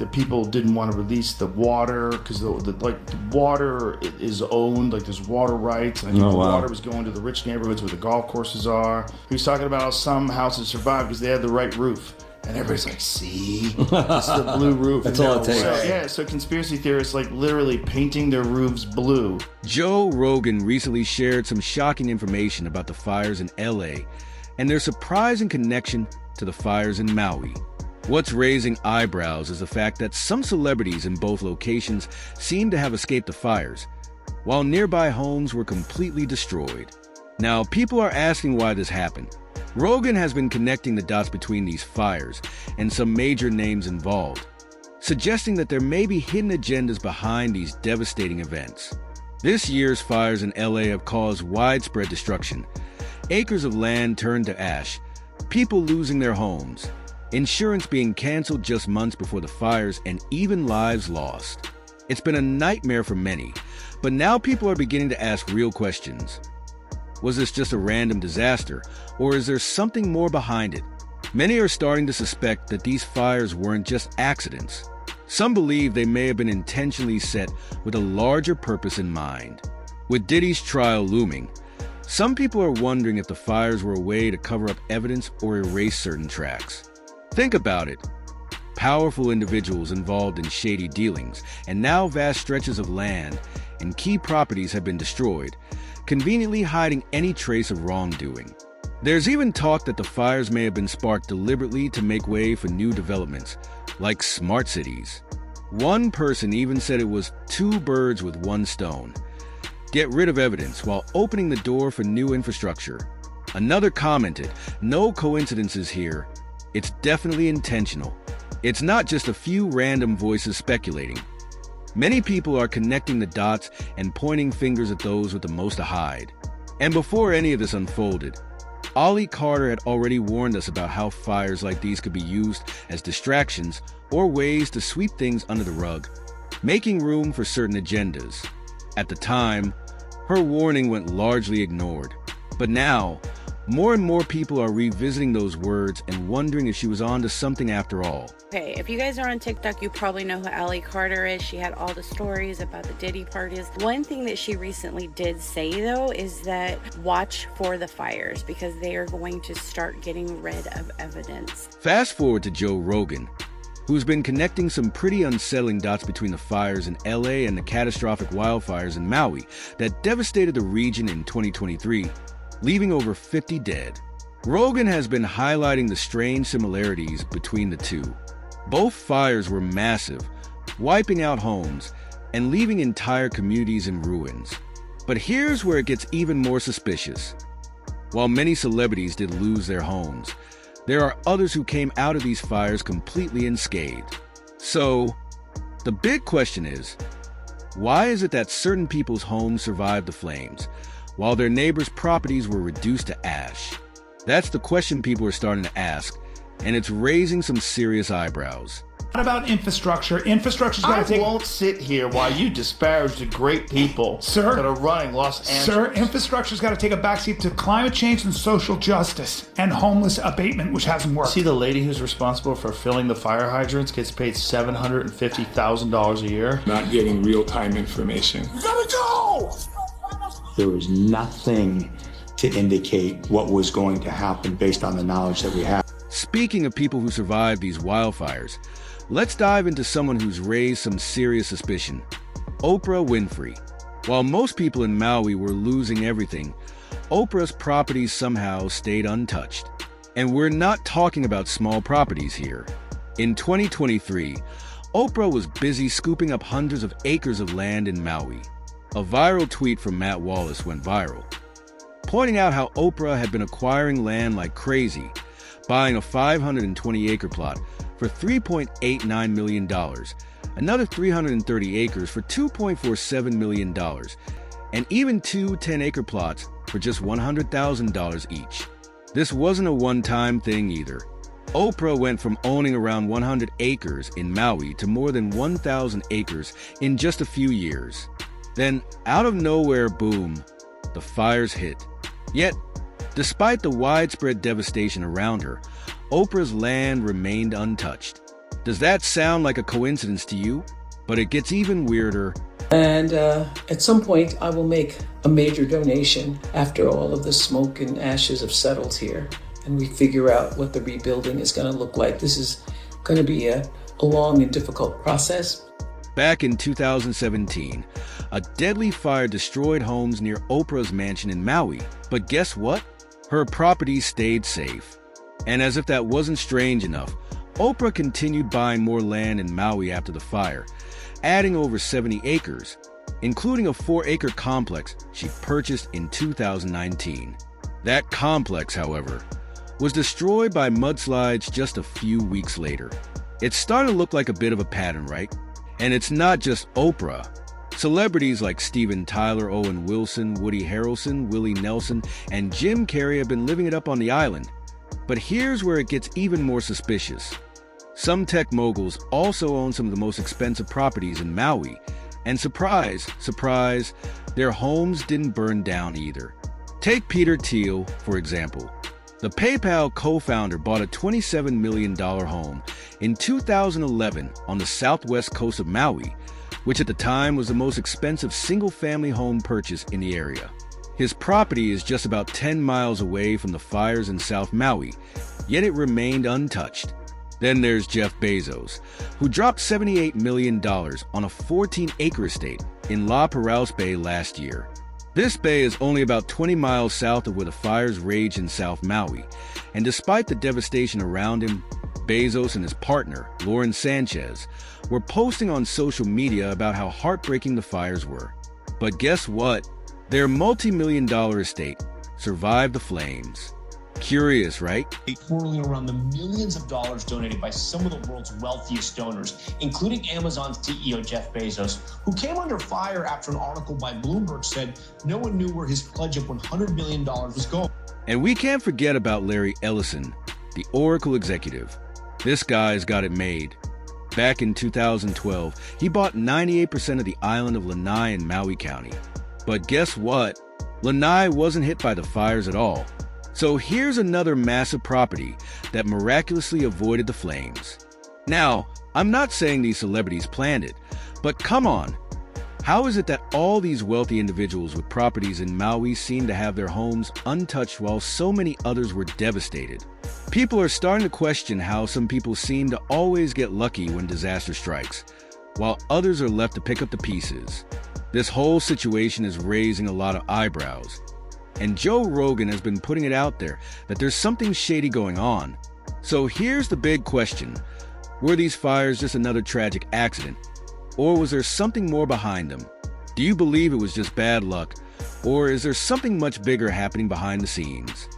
the people didn't want to release the water because the water is owned, like there's water rights, and I think the water was going to the rich neighborhoods where the golf courses are. He was talking about how some houses survived because they had the right roof. And everybody's like, see? It's the blue roof. That's all it takes. So conspiracy theorists like literally painting their roofs blue. Joe Rogan recently shared some shocking information about the fires in LA and their surprising connection to the fires in Maui. What's raising eyebrows is the fact that some celebrities in both locations seem to have escaped the fires, while nearby homes were completely destroyed. Now, people are asking why this happened. Rogan has been connecting the dots between these fires and some major names involved, suggesting that there may be hidden agendas behind these devastating events. This year's fires in LA have caused widespread destruction. Acres of land turned to ash, people losing their homes, insurance being canceled just months before the fires, and even lives lost. It's been a nightmare for many, but now people are beginning to ask real questions. Was this just a random disaster, or is there something more behind it? Many are starting to suspect that these fires weren't just accidents. Some believe they may have been intentionally set with a larger purpose in mind. With Diddy's trial looming, some people are wondering if the fires were a way to cover up evidence or erase certain tracks. Think about it. Powerful individuals involved in shady dealings, and now vast stretches of land and key properties have been destroyed, conveniently hiding any trace of wrongdoing. There's even talk that the fires may have been sparked deliberately to make way for new developments, like smart cities. One person even said it was 2 birds with 1 stone. Get rid of evidence while opening the door for new infrastructure. Another commented, "No coincidences here. It's definitely intentional. It's not just a few random voices speculating." Many people are connecting the dots and pointing fingers at those with the most to hide. And before any of this unfolded, Ollie Carter had already warned us about how fires like these could be used as distractions or ways to sweep things under the rug, making room for certain agendas. At the time, her warning went largely ignored. But now, more and more people are revisiting those words and wondering if she was on to something after all. Okay, if you guys are on TikTok, you probably know who Allie Carter is. She had all the stories about the Diddy parties. One thing that she recently did say, though, is that watch for the fires because they are going to start getting rid of evidence. Fast forward to Joe Rogan, who's been connecting some pretty unsettling dots between the fires in LA and the catastrophic wildfires in Maui that devastated the region in 2023. Leaving over 50 dead. Rogan has been highlighting the strange similarities between the two. Both fires were massive, wiping out homes and leaving entire communities in ruins. But here's where it gets even more suspicious. While many celebrities did lose their homes, there are others who came out of these fires completely unscathed. So, the big question is, why is it that certain people's homes survived the flames, while their neighbors' properties were reduced to ash? That's the question people are starting to ask, and it's raising some serious eyebrows. What about infrastructure? Infrastructure's got to take... I won't sit here while you disparage the great people Sir, that are running Los Angeles. Sir, infrastructure's got to take a backseat to climate change and social justice and homeless abatement, which hasn't worked. See, the lady who's responsible for filling the fire hydrants gets paid $750,000 a year. Not getting real-time information. You gotta go! There was nothing to indicate what was going to happen based on the knowledge that we have. Speaking of people who survived these wildfires, let's dive into someone who's raised some serious suspicion. Oprah Winfrey. While most people in Maui were losing everything, Oprah's properties somehow stayed untouched. And we're not talking about small properties here. In 2023, Oprah was busy scooping up hundreds of acres of land in Maui. A viral tweet from Matt Wallace went viral, pointing out how Oprah had been acquiring land like crazy, buying a 520-acre plot for $3.89 million, another 330 acres for $2.47 million, and even 2 10-acre plots for just $100,000 each. This wasn't a one-time thing either. Oprah went from owning around 100 acres in Maui to more than 1,000 acres in just a few years. Then, out of nowhere, boom, the fires hit. Yet, despite the widespread devastation around her, Oprah's land remained untouched. Does that sound like a coincidence to you? But it gets even weirder. And at some point, I will make a major donation after all of the smoke and ashes have settled here, and we figure out what the rebuilding is going to look like. This is going to be a long and difficult process. Back in 2017, a deadly fire destroyed homes near Oprah's mansion in Maui. But guess what? Her property stayed safe. And as if that wasn't strange enough, Oprah continued buying more land in Maui after the fire, adding over 70 acres, including a 4-acre complex she purchased in 2019. That complex, however, was destroyed by mudslides just a few weeks later. It's starting to look like a bit of a pattern, right? And it's not just Oprah. Celebrities like Steven Tyler, Owen Wilson, Woody Harrelson, Willie Nelson, and Jim Carrey have been living it up on the island. But here's where it gets even more suspicious. Some tech moguls also own some of the most expensive properties in Maui. And surprise, surprise, their homes didn't burn down either. Take Peter Thiel, for example. The PayPal co-founder bought a $27 million home in 2011 on the southwest coast of Maui, which at the time was the most expensive single-family home purchase in the area. His property is just about 10 miles away from the fires in South Maui, yet it remained untouched. Then there's Jeff Bezos, who dropped $78 million on a 14-acre estate in La Perouse Bay last year. This bay is only about 20 miles south of where the fires raged in South Maui, and despite the devastation around him, Bezos and his partner, Lauren Sanchez, were posting on social media about how heartbreaking the fires were. But guess what? Their multi-million-dollar estate survived the flames. Curious, right? Twirling around the millions of dollars donated by some of the world's wealthiest donors, including Amazon CEO Jeff Bezos, who came under fire after an article by Bloomberg said no one knew where his pledge of $100 million was going. And we can't forget about Larry Ellison, the Oracle executive. This guy's got it made. Back in 2012, he bought 98% of the island of Lanai in Maui County. But guess what? Lanai wasn't hit by the fires at all. So here's another massive property that miraculously avoided the flames. Now, I'm not saying these celebrities planned it, but come on. How is it that all these wealthy individuals with properties in Maui seem to have their homes untouched while so many others were devastated? People are starting to question how some people seem to always get lucky when disaster strikes, while others are left to pick up the pieces. This whole situation is raising a lot of eyebrows. And Joe Rogan has been putting it out there that there's something shady going on. So here's the big question. Were these fires just another tragic accident? Or was there something more behind them? Do you believe it was just bad luck? Or is there something much bigger happening behind the scenes?